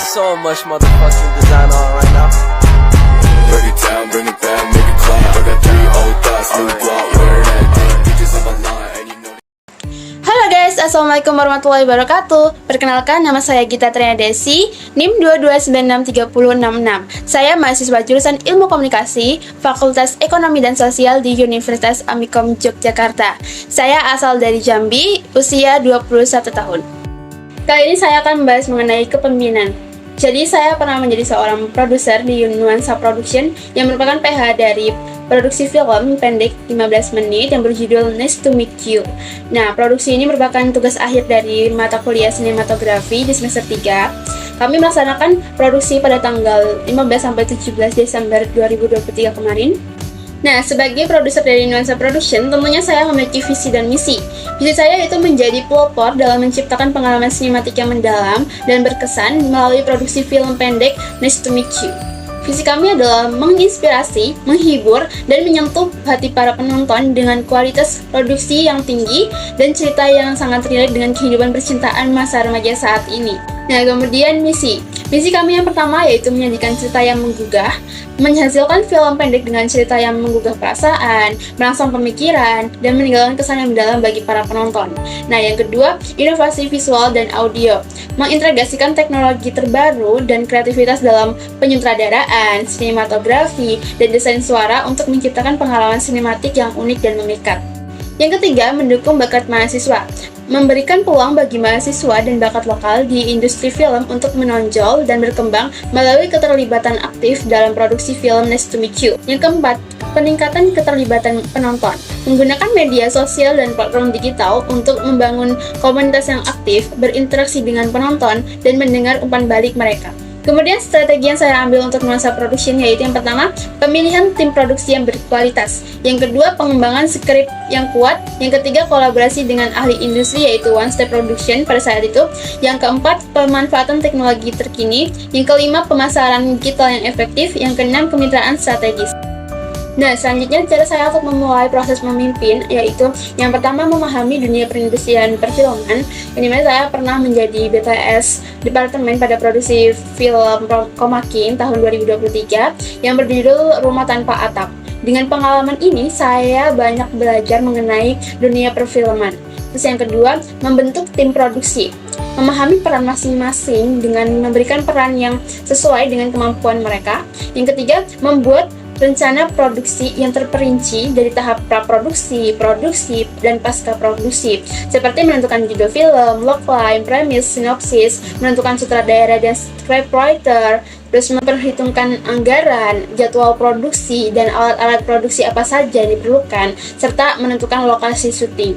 so much motherfucking design on right now. Break it down, bring it back, make it clap. I got 3 old thoughts, new block, where that thing, bitches on my line, and you know. Halo guys, assalamualaikum warahmatullahi wabarakatuh. Perkenalkan, nama saya Gita Triana Desi, NIM 22963066. Saya mahasiswa jurusan Ilmu Komunikasi, Fakultas Ekonomi dan Sosial di Universitas Amikom Yogyakarta. Saya asal dari Jambi, usia 21 tahun. Kali ini saya akan membahas mengenai kepemimpinan. Jadi saya pernah menjadi seorang produser di Nuansa Production yang merupakan PH dari produksi film pendek 15 menit yang berjudul Nice to Meet You. Nah, produksi ini merupakan tugas akhir dari mata kuliah sinematografi di semester 3. Kami melaksanakan produksi pada tanggal 15-17 Desember 2023 kemarin. Nah, sebagai produser dari Nuansa Production, tentunya saya memiliki visi dan misi. Visi saya yaitu menjadi pelopor dalam menciptakan pengalaman sinematik yang mendalam dan berkesan melalui produksi film pendek Nice to Meet You. Visi kami adalah menginspirasi, menghibur, dan menyentuh hati para penonton dengan kualitas produksi yang tinggi dan cerita yang sangat relate dengan kehidupan percintaan masa remaja saat ini. Nah, kemudian misi. Misi kami yang pertama yaitu menyajikan cerita yang menggugah, menghasilkan film pendek dengan cerita yang menggugah perasaan, merangsang pemikiran, dan meninggalkan kesan yang mendalam bagi para penonton. Nah, yang kedua, inovasi visual dan audio, mengintegrasikan teknologi terbaru dan kreativitas dalam penyutradaraan, sinematografi, dan desain suara untuk menciptakan pengalaman sinematik yang unik dan memikat. Yang ketiga, mendukung bakat mahasiswa, memberikan peluang bagi mahasiswa dan bakat lokal di industri film untuk menonjol dan berkembang melalui keterlibatan aktif dalam produksi film Nice to Meet You. Yang keempat, peningkatan keterlibatan penonton, menggunakan media sosial dan platform digital untuk membangun komunitas yang aktif, berinteraksi dengan penonton, dan mendengar umpan balik mereka. Kemudian strategi yang saya ambil untuk Nuansa Production yaitu yang pertama, pemilihan tim produksi yang berkualitas. Yang kedua, pengembangan skrip yang kuat. Yang ketiga, kolaborasi dengan ahli industri yaitu One Step Production pada saat itu. Yang keempat, pemanfaatan teknologi terkini. Yang kelima, pemasaran digital yang efektif. Yang keenam, kemitraan strategis. Nah, selanjutnya cara saya untuk memulai proses memimpin yaitu yang pertama memahami dunia perindustrian perfilman. Yang dimana saya pernah menjadi BTS Departemen pada produksi film Komakin tahun 2023 yang berjudul Rumah Tanpa Atap. Dengan pengalaman ini, saya banyak belajar mengenai dunia perfilman. Terus yang kedua, membentuk tim produksi. Memahami peran masing-masing dengan memberikan peran yang sesuai dengan kemampuan mereka. Yang ketiga, membuat rencana produksi yang terperinci dari tahap praproduksi, produksi, dan pasca produksi, seperti menentukan judul film, logline, premis, sinopsis, menentukan sutradara dan scriptwriter, terus memperhitungkan anggaran, jadwal produksi, dan alat-alat produksi apa saja yang diperlukan, serta menentukan lokasi syuting.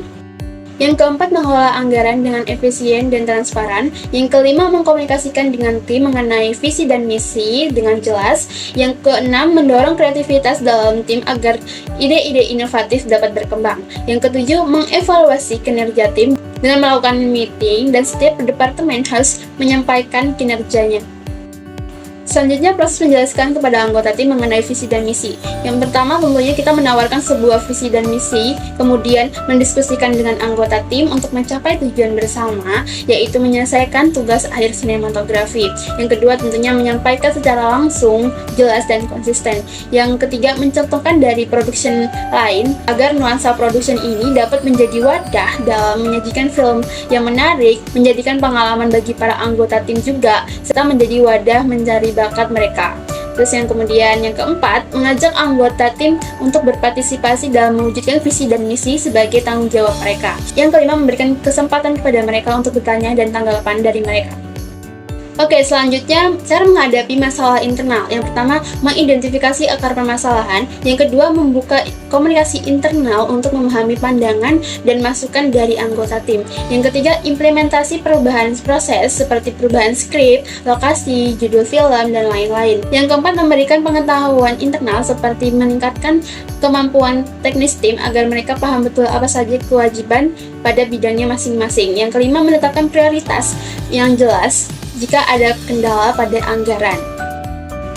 Yang keempat, mengelola anggaran dengan efisien dan transparan. Yang kelima, mengkomunikasikan dengan tim mengenai visi dan misi dengan jelas. Yang keenam, mendorong kreativitas dalam tim agar ide-ide inovatif dapat berkembang. Yang ketujuh, mengevaluasi kinerja tim dengan melakukan meeting dan setiap departemen harus menyampaikan kinerjanya. Selanjutnya, proses menjelaskan kepada anggota tim mengenai visi dan misi. Yang pertama, tentunya kita menawarkan sebuah visi dan misi, kemudian mendiskusikan dengan anggota tim untuk mencapai tujuan bersama, yaitu menyelesaikan tugas akhir sinematografi. Yang kedua, tentunya menyampaikan secara langsung, jelas, dan konsisten. Yang ketiga, mencontohkan dari production lain, agar Nuansa Production ini dapat menjadi wadah dalam menyajikan film yang menarik, menjadikan pengalaman bagi para anggota tim juga, serta menjadi wadah mencari bakat mereka. Terus yang kemudian yang keempat, mengajak anggota tim untuk berpartisipasi dalam mewujudkan visi dan misi sebagai tanggung jawab mereka. Yang kelima, memberikan kesempatan kepada mereka untuk bertanya dan tanggapan dari mereka. Oke, selanjutnya cara menghadapi masalah internal. Yang pertama, mengidentifikasi akar permasalahan. Yang kedua, membuka komunikasi internal untuk memahami pandangan dan masukan dari anggota tim. Yang ketiga, implementasi perubahan proses seperti perubahan skrip, lokasi, judul film, dan lain-lain. Yang keempat, memberikan pengetahuan internal seperti meningkatkan kemampuan teknis tim agar mereka paham betul apa saja kewajiban pada bidangnya masing-masing. Yang kelima, menetapkan prioritas yang jelas jika ada kendala pada anggaran.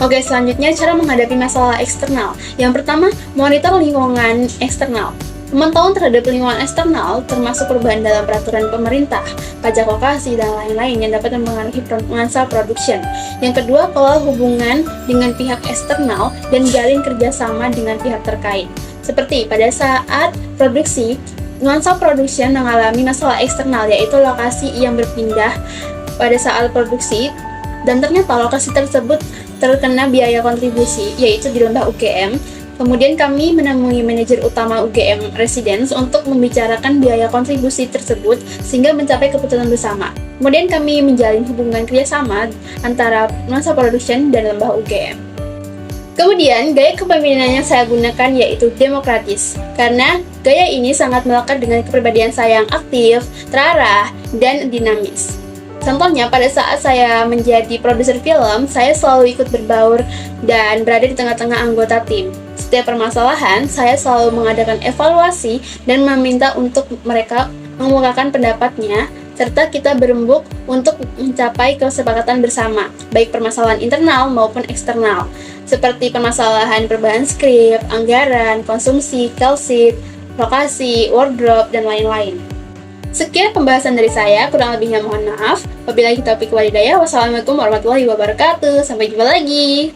Oke, selanjutnya cara menghadapi masalah eksternal. Yang pertama, monitor lingkungan eksternal. Pemantauan terhadap lingkungan eksternal termasuk perubahan dalam peraturan pemerintah, pajak lokasi, dan lain-lain yang dapat mempengaruhi nuansa production. Yang kedua, kelola hubungan dengan pihak eksternal dan jalin kerjasama dengan pihak terkait. Seperti pada saat produksi, nuansa production mengalami masalah eksternal, yaitu lokasi yang berpindah pada saat produksi, dan ternyata lokasi tersebut terkena biaya kontribusi, yaitu di lembah UGM. Kemudian kami menemui manajer utama UGM Residence untuk membicarakan biaya kontribusi tersebut sehingga mencapai keputusan bersama. Kemudian kami menjalin hubungan kerjasama antara nuansa production dan lembah UGM. Kemudian, gaya kepemimpinan yang saya gunakan yaitu demokratis, karena gaya ini sangat melekat dengan kepribadian saya yang aktif, terarah, dan dinamis. Contohnya, pada saat saya menjadi produser film, saya selalu ikut berbaur dan berada di tengah-tengah anggota tim. Setiap permasalahan, saya selalu mengadakan evaluasi dan meminta untuk mereka mengemukakan pendapatnya, serta kita berembuk untuk mencapai kesepakatan bersama, baik permasalahan internal maupun eksternal, seperti permasalahan perubahan skrip, anggaran, konsumsi, call sheet, lokasi, wardrobe, dan lain-lain. Sekian pembahasan dari saya, kurang lebihnya mohon maaf. Wabillahi taufiq walhidayah. Wassalamualaikum warahmatullahi wabarakatuh. Sampai jumpa lagi.